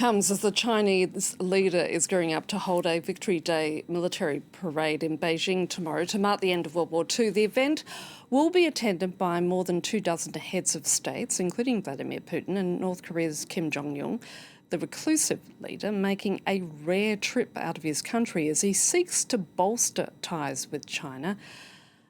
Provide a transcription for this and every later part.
Comes as the Chinese leader is gearing up to hold a Victory Day military parade in Beijing tomorrow to mark the end of World War II. The event will be attended by more than 24 heads of states, including Vladimir Putin and North Korea's Kim Jong-un, the reclusive leader making a rare trip out of his country as he seeks to bolster ties with China.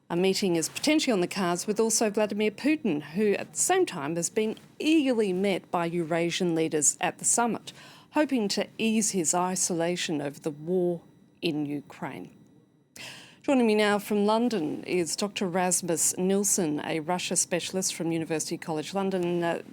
A meeting is potentially on the cards with also Vladimir Putin, who at the same time has been eagerly met by Eurasian leaders at the summit, hoping to ease his isolation over the war in Ukraine. Joining me now from London is Dr Rasmus Nilsson, a Russia specialist from University College London.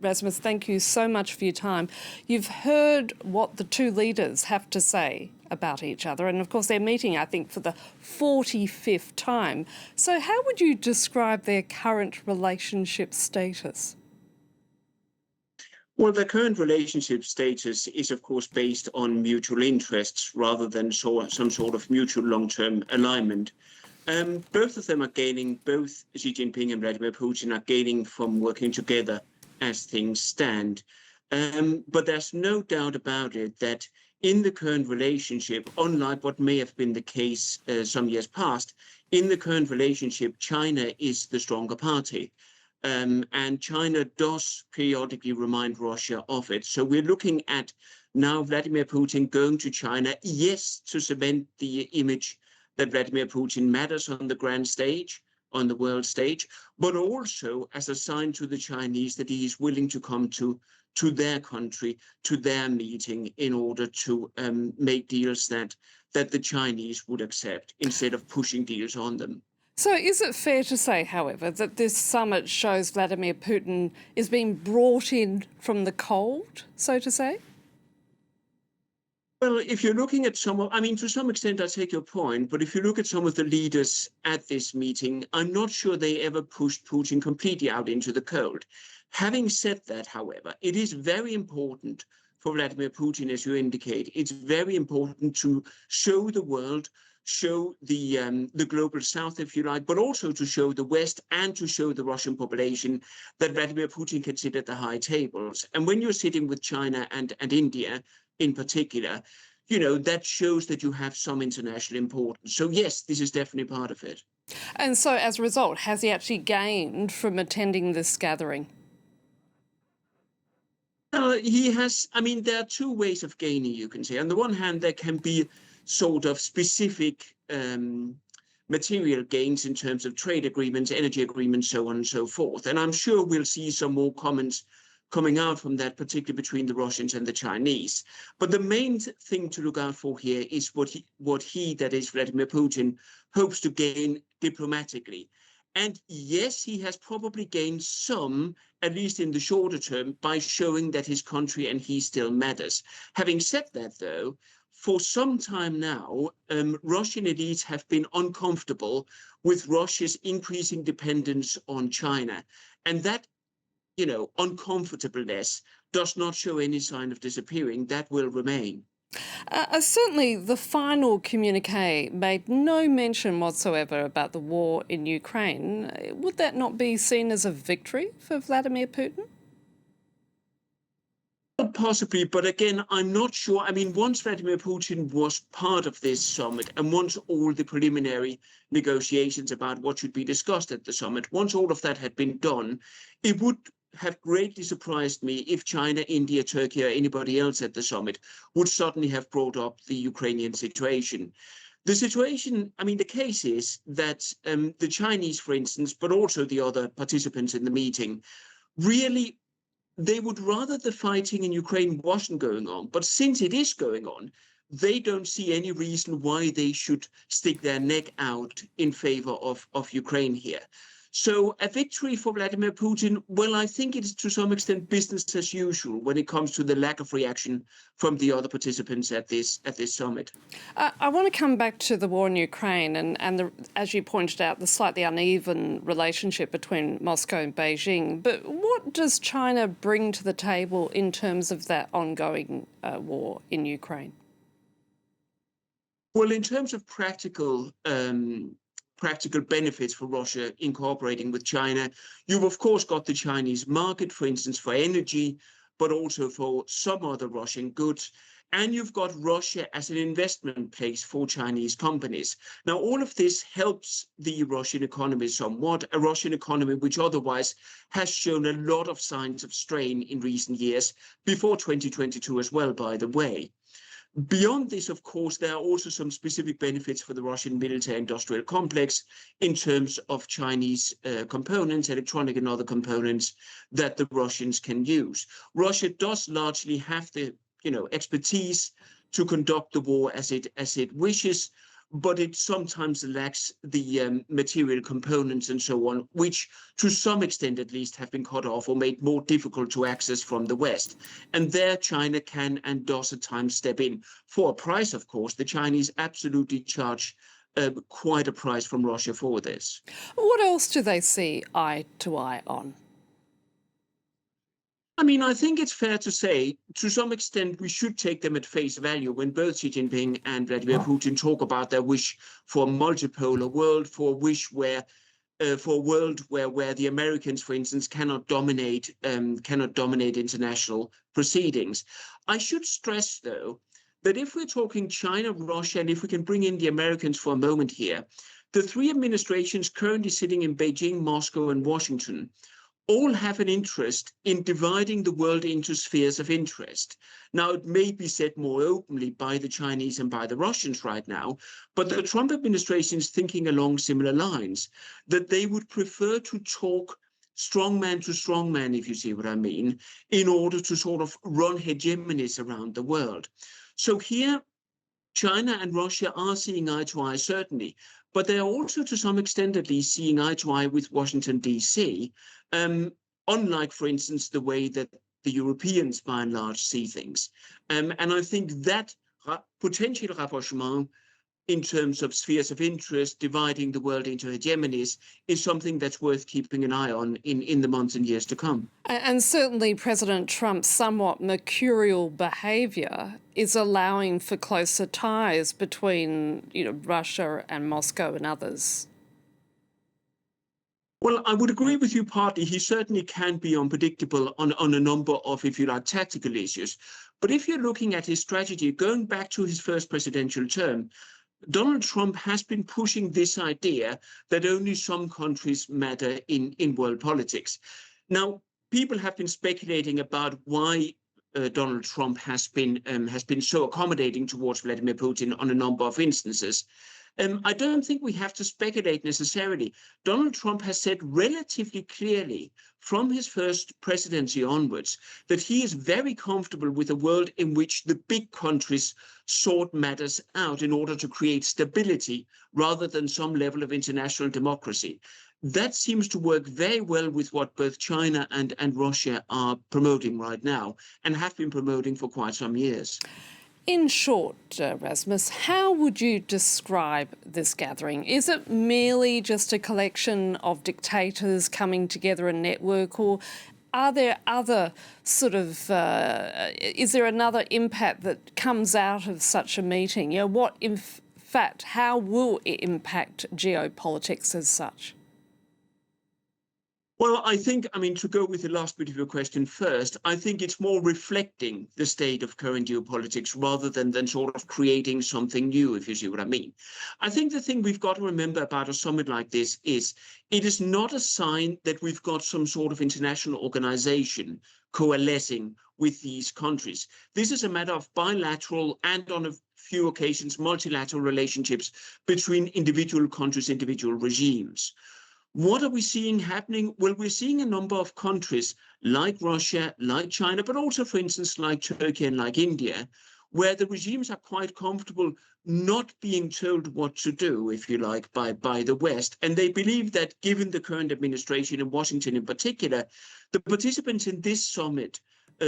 Rasmus, thank you so much for your time. You've heard what the two leaders have to say about each other, and of course they're meeting, I think, for the 45th time. So how would you describe their current relationship status? Well, the current relationship status is, of course, based on mutual interests rather than some sort of mutual long-term alignment. Both of them are gaining, both Xi Jinping and Vladimir Putin are gaining from working together as things stand. But there's no doubt about it that in the current relationship, unlike what may have been the case some years past, in the current relationship, China is the stronger party. And China does periodically remind Russia of it. So we're looking at now Vladimir Putin going to China, yes, to cement the image that Vladimir Putin matters on the grand stage, on the world stage, but also as a sign to the Chinese that he is willing to come to their country, to their meeting, in order to make deals that the Chinese would accept instead of pushing deals on them. So is it fair to say, however, that this summit shows Vladimir Putin is being brought in from the cold, so to say? Well, if you're looking at to some extent, I take your point, but if you look at some of the leaders at this meeting, I'm not sure they ever pushed Putin completely out into the cold. Having said that, however, it is very important for Vladimir Putin, as you indicate, it's very important to show the world, show the global south, if you like, but also to show the West and to show the Russian population that Vladimir Putin can sit at the high tables. And when you're sitting with China and India in particular, you know, that shows that you have some international importance. So yes, this is definitely part of it. And so as a result, has he actually gained from attending this gathering? He has, there are two ways of gaining, you can say. On the one hand, there can be sort of specific material gains in terms of trade agreements, energy agreements, so on and so forth. And I'm sure we'll see some more comments coming out from that, particularly between the Russians and the Chinese. But the main thing to look out for here is what he, that is Vladimir Putin, hopes to gain diplomatically. And yes, he has probably gained some, at least in the shorter term, by showing that his country and he still matters. Having said that, though, for some time now, Russian elites have been uncomfortable with Russia's increasing dependence on China. And that, you know, uncomfortableness does not show any sign of disappearing. That will remain. Certainly the final communique made no mention whatsoever about the war in Ukraine. Would that not be seen as a victory for Vladimir Putin? Possibly, but again, I'm not sure. Once Vladimir Putin was part of this summit and once all the preliminary negotiations about what should be discussed at the summit, once all of that had been done, it would have greatly surprised me if China, India, Turkey, or anybody else at the summit would suddenly have brought up the Ukrainian situation. The situation, the case is that the Chinese, for instance, but also the other participants in the meeting, really, they would rather the fighting in Ukraine wasn't going on. But since it is going on, they don't see any reason why they should stick their neck out in favor of Ukraine here. So a victory for Vladimir Putin, well, I think it is to some extent business as usual when it comes to the lack of reaction from the other participants at this summit. I want to come back to the war in Ukraine and as you pointed out, the slightly uneven relationship between Moscow and Beijing. But what does China bring to the table in terms of that ongoing war in Ukraine? Well, in terms of practical benefits for Russia in cooperating with China, you've of course got the Chinese market, for instance, for energy, but also for some other Russian goods. And you've got Russia as an investment place for Chinese companies. Now, all of this helps the Russian economy somewhat, a Russian economy which otherwise has shown a lot of signs of strain in recent years, before 2022 as well, by the way. Beyond this, of course, there are also some specific benefits for the Russian military-industrial complex in terms of Chinese components, electronic and other components that the Russians can use. Russia does largely have the expertise to conduct the war as it wishes, but it sometimes lacks the material components and so on, which to some extent at least have been cut off or made more difficult to access from the West. And there China can and does at times step in for a price, of course. The Chinese absolutely charge quite a price from Russia for this. What else do they see eye to eye on? I mean, I think it's fair to say, to some extent, we should take them at face value when both Xi Jinping and Vladimir Putin talk about their wish for a multipolar world, for a wish where, for a world where the Americans, for instance, cannot dominate international proceedings. I should stress, though, that if we're talking China, Russia, and if we can bring in the Americans for a moment here, the three administrations currently sitting in Beijing, Moscow, and Washington all have an interest in dividing the world into spheres of interest. Now, it may be said more openly by the Chinese and by the Russians right now, but the Trump administration is thinking along similar lines, that they would prefer to talk strongman to strongman, if you see what I mean, in order to sort of run hegemonies around the world. So here, China and Russia are seeing eye to eye, certainly, but they are also, to some extent at least, seeing eye to eye with Washington, D.C., unlike, for instance, the way that the Europeans, by and large, see things. And I think that potential rapprochement in terms of spheres of interest, dividing the world into hegemonies, is something that's worth keeping an eye on in the months and years to come. And certainly President Trump's somewhat mercurial behaviour is allowing for closer ties between, Russia and Moscow and others. Well, I would agree with you partly. He certainly can be unpredictable on a number of, if you like, tactical issues. But if you're looking at his strategy, going back to his first presidential term, Donald Trump has been pushing this idea that only some countries matter in world politics. Now, people have been speculating about why Donald Trump has been so accommodating towards Vladimir Putin on a number of instances. I don't think we have to speculate necessarily. Donald Trump has said relatively clearly from his first presidency onwards that he is very comfortable with a world in which the big countries sort matters out in order to create stability rather than some level of international democracy. That seems to work very well with what both China and Russia are promoting right now and have been promoting for quite some years. In short, Rasmus, how would you describe this gathering? Is it merely just a collection of dictators coming together in network, or are there other is there another impact that comes out of such a meeting? What, in fact, how will it impact geopolitics as such? Well, I think, to go with the last bit of your question first, I think it's more reflecting the state of current geopolitics rather than sort of creating something new, if you see what I mean. I think the thing we've got to remember about a summit like this is it is not a sign that we've got some sort of international organization coalescing with these countries. This is a matter of bilateral and, on a few occasions, multilateral relationships between individual countries, individual regimes. What are we seeing happening? Well, we're seeing a number of countries like Russia, like China, but also, for instance, like Turkey and like India, where the regimes are quite comfortable not being told what to do, if you like, by the West. And they believe that given the current administration in Washington in particular, the participants in this summit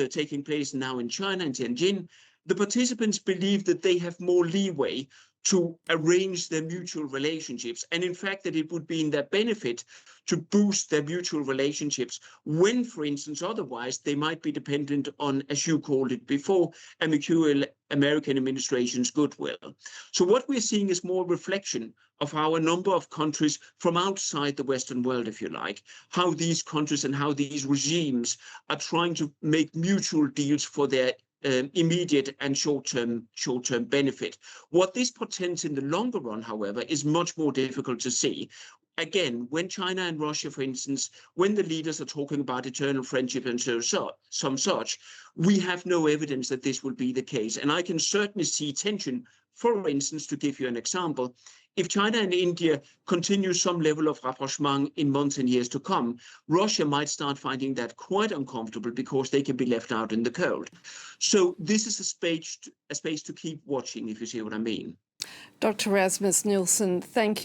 taking place now in China, in Tianjin, the participants believe that they have more leeway to arrange their mutual relationships, and in fact that it would be in their benefit to boost their mutual relationships when, for instance, otherwise they might be dependent on, as you called it before, a mercurial American administration's goodwill. So what we're seeing is more reflection of how a number of countries from outside the Western world, if you like, how these countries and how these regimes are trying to make mutual deals for their immediate and short-term benefit. What this portends in the longer run, however, is much more difficult to see. Again, when China and Russia, for instance, when the leaders are talking about eternal friendship and some such, we have no evidence that this will be the case. And I can certainly see tension, for instance, to give you an example, if China and India continue some level of rapprochement in months and years to come, Russia might start finding that quite uncomfortable because they can be left out in the cold. So this is a space to keep watching, if you see what I mean. Dr Rasmus Nilsson, thank you.